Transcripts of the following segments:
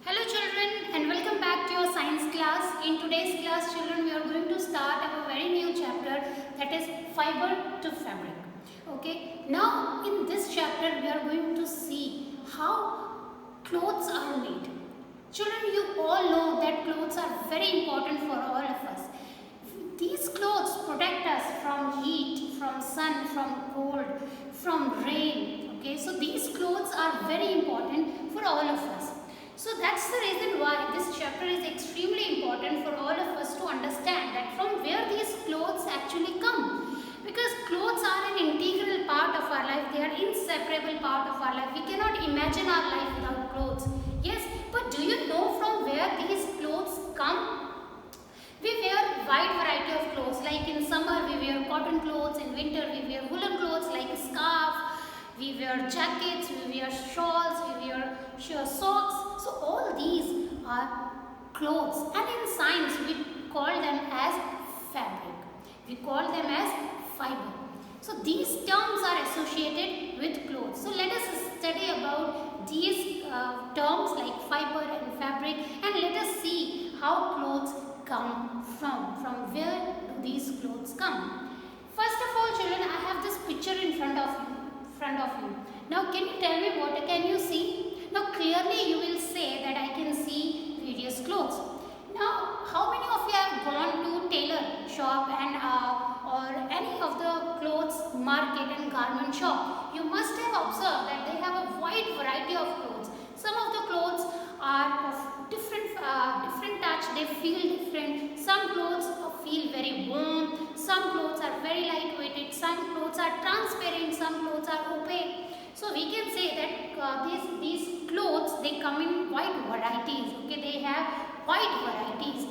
Hello children and welcome back to your science class. In today's class children we are going to start our very new chapter, that is fiber to fabric. Okay, now in this chapter we are going to see how clothes are made. Children, you all know that clothes are very important for all of us. These clothes protect us from heat, from sun, from cold, from rain. Okay, so these clothes are very important for all of us. So that's the reason why this chapter is extremely important for all of us to understand that from where these clothes actually come. Because clothes are an integral part of our life, they are inseparable part of our life. We cannot imagine our life without clothes. Yes, but do you know from where these clothes come? We wear wide variety of clothes, like in summer we wear cotton clothes, in winter we wear woolen clothes like a scarf, we wear jackets, we wear shawls, we wear socks. So all these are clothes, and in science we call them as fabric. We call them as fiber. So these terms are associated with clothes. So let us study about these terms like fiber and fabric, and let us see how clothes come from where do these clothes come. First of all children, I have this picture in front of you. Now can you tell me what can you see? Now clearly you will say that I can see various clothes. Now how many of you have gone to tailor shop and or any of the clothes market and garment shop? You must have observed that they have a wide variety of clothes. Some of the clothes are of different touch, they feel different. Some clothes feel very warm, some clothes are very lightweighted, some clothes are transparent, some clothes are opaque. So we can say that these clothes, they come in wide varieties. Okay, they have wide varieties.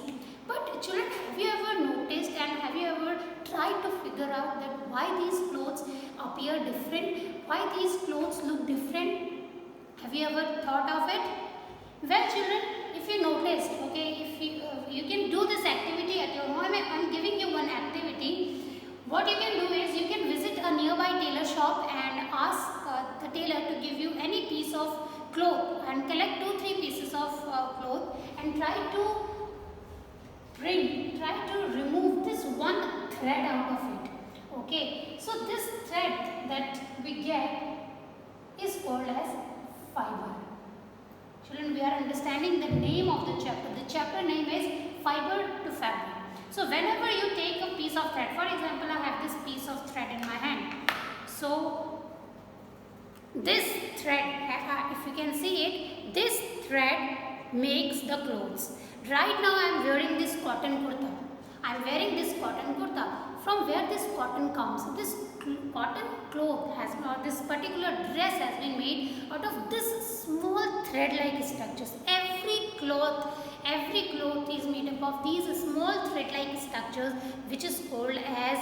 But children, have you ever noticed and have you ever tried to figure out that why these clothes appear different? Why these clothes look different? Have you ever thought of it? Well children, if you noticed, okay, if you can do this activity at your home. I'm giving you one activity. What you can do is you can visit a nearby tailor shop and ask the tailor to give you any piece of cloth and collect 2-3 pieces of cloth and try to remove this one thread out of it. Okay, so this thread that we get is called as fiber. Children, we are understanding the name of the chapter. The chapter name is fiber to fabric. So whenever you take a piece of thread, for example, I have this piece of thread in my hand. So this thread, if you can see it, this thread makes the clothes. Right now I am wearing this cotton kurta. I am wearing this cotton kurta. From where this cotton comes? This cotton cloth has, or this particular dress has been made out of this small thread-like structures. Every cloth is made up of these small thread-like structures, which is called as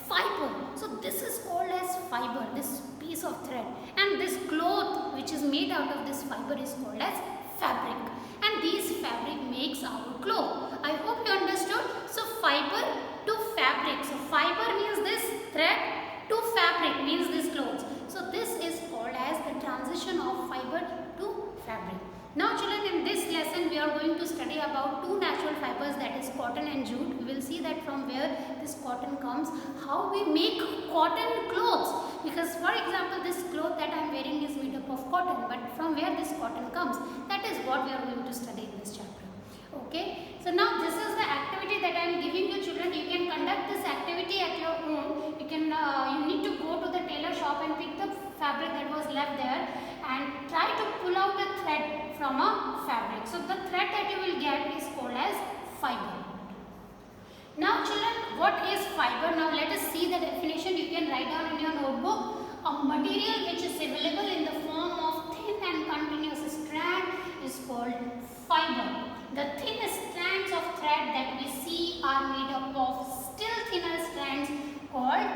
fiber. So this is called as fiber, this piece of thread, and this cloth which is made out of this fiber is called as fabric, and these fabric makes our cloth. I hope you understood. So fiber to fabric. So fiber means this thread, to fabric means this clothes. So this is called as the transition of fiber to fabric. Now children, in this lesson we are going to study about two natural fibers, that is cotton and jute. We will see that from where this cotton comes, how we make cotton clothes. Because for example, this cloth that I am wearing is made up of cotton, but from where this cotton comes, that is what we are going to study in this chapter. Okay, so now this is the activity that I am giving you children. You can conduct this activity at your home. You need to go to the tailor shop and pick the fabric that was left there and try to pull out a thread from a fabric. So the thread that you will get is called as fiber. Now children, what is fiber? Now let us see the definition. You can write down in your notebook. A material which is available in the form of thin and continuous strand is called fiber. The thin strands of thread that we see are made up of still thinner strands called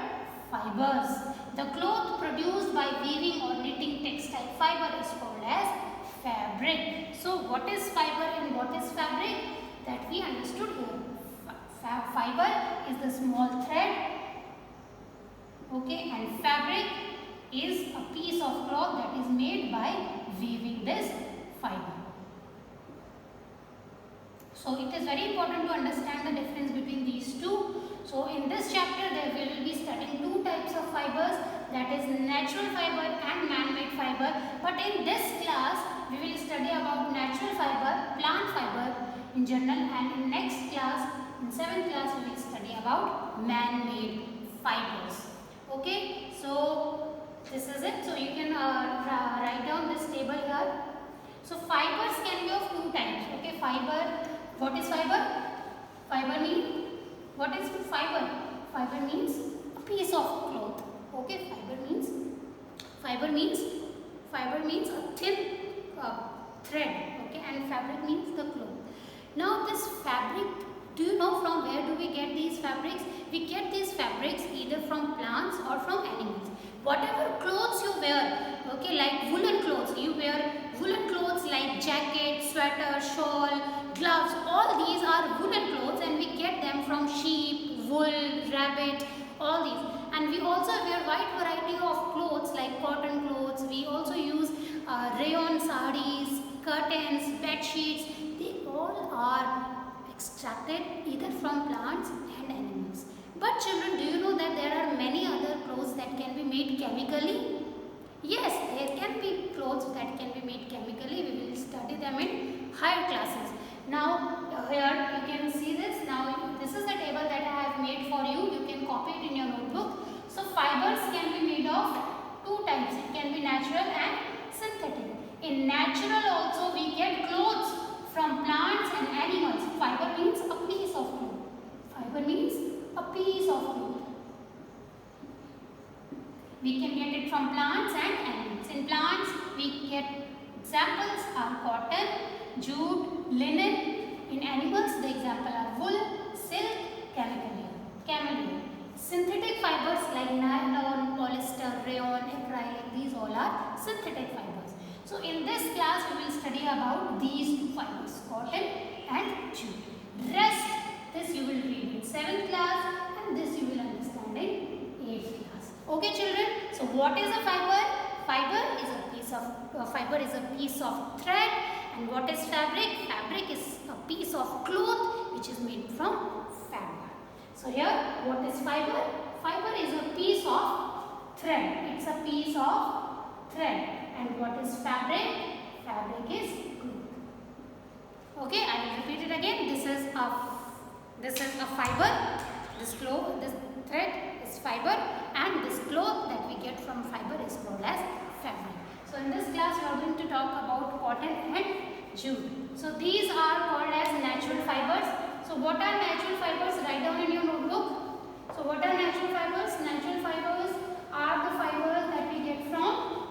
fibers. The cloth produced by weaving or knitting textile fiber is called as fabric. So what is fiber and what is fabric? That we understood here. Fiber is the small thread, okay, and fabric is a piece of cloth that is made by weaving this fiber. So it is very important to understand the difference between these two. So in this chapter we will be studying two types of fibers, that is natural fiber and man-made fiber. But in this class we will study about natural fiber, plant fiber in general, and in next class, in 7th class, we will study about man-made fibers. Okay, so this is it. So you can write down this table here. So fibers can be of two types. Okay, fiber. What is fiber? Fiber means, what is fiber? Fiber means a piece of cloth. Okay, fiber means a thin thread. Okay, and fabric means the cloth. Now this fabric, do you know from where do we get these fabrics? We get these fabrics either from plants or from animals. Whatever clothes you wear, okay, like woolen clothes, you wear woolen clothes like jacket, sweater, shawl, gloves, all these are woolen clothes, and we get them from sheep, wool, rabbit, all these. And we also wear wide variety of clothes like cotton clothes. We also use rayon sarees, curtains, bed sheets. They all are extracted either from plants and animals. But children, do you know that there are many other clothes that can be made chemically? Yes, there can be clothes that can be made chemically. We will study them in higher classes. Now here you can see this. Now this is the table that I have made for you. You can copy it in your notebook. So fibers can be made of two types. It can be natural and synthetic. In natural also we get clothes from plants and animals. Fiber means a piece of cloth. Fiber means a piece of cloth. We can get it from plants and animals. In plants we get examples are cotton, jute, linen. In animals the example are wool, silk, camel. Synthetic fibers like nylon, polyester, rayon, acrylic, these all are synthetic fibers. So in this class we will study about these two fibers, cotton and jute. Rest, this you will read in 7th class, and this you will understand in 8th class. Okay children, so what is a fiber? Fiber is a piece of thread. And what is fabric? Fabric is a piece of cloth which is made from fabric. So here, what is fiber? Fiber is a piece of thread. It's a piece of thread. And what is fabric? Fabric is cloth. Okay, I will repeat it again. This is a fiber. This thread is fiber, and this cloth that we get from fiber is called as fabric. So in this class we are going to talk about cotton and jute. So these are called as natural fibers. So what are natural fibers? Write down in your notebook. So what are natural fibers? Natural fibers are the fibers that we get from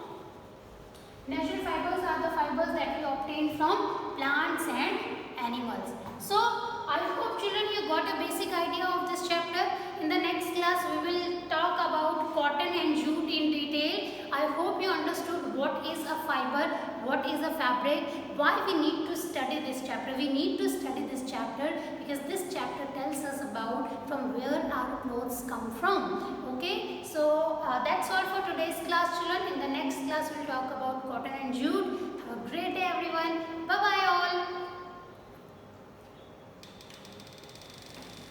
obtain from plants and animals. So I hope children you got a basic idea of this chapter. In the next class we will talk about cotton and jute in detail. I hope you understood what is a fiber, what is a fabric, why we need to study this chapter. We need to study this chapter because this chapter tells us about from where our clothes come from. Okay, so that's all for today's class children. In the next class we will talk about cotton and jute. Have a great day everyone. Bye bye all.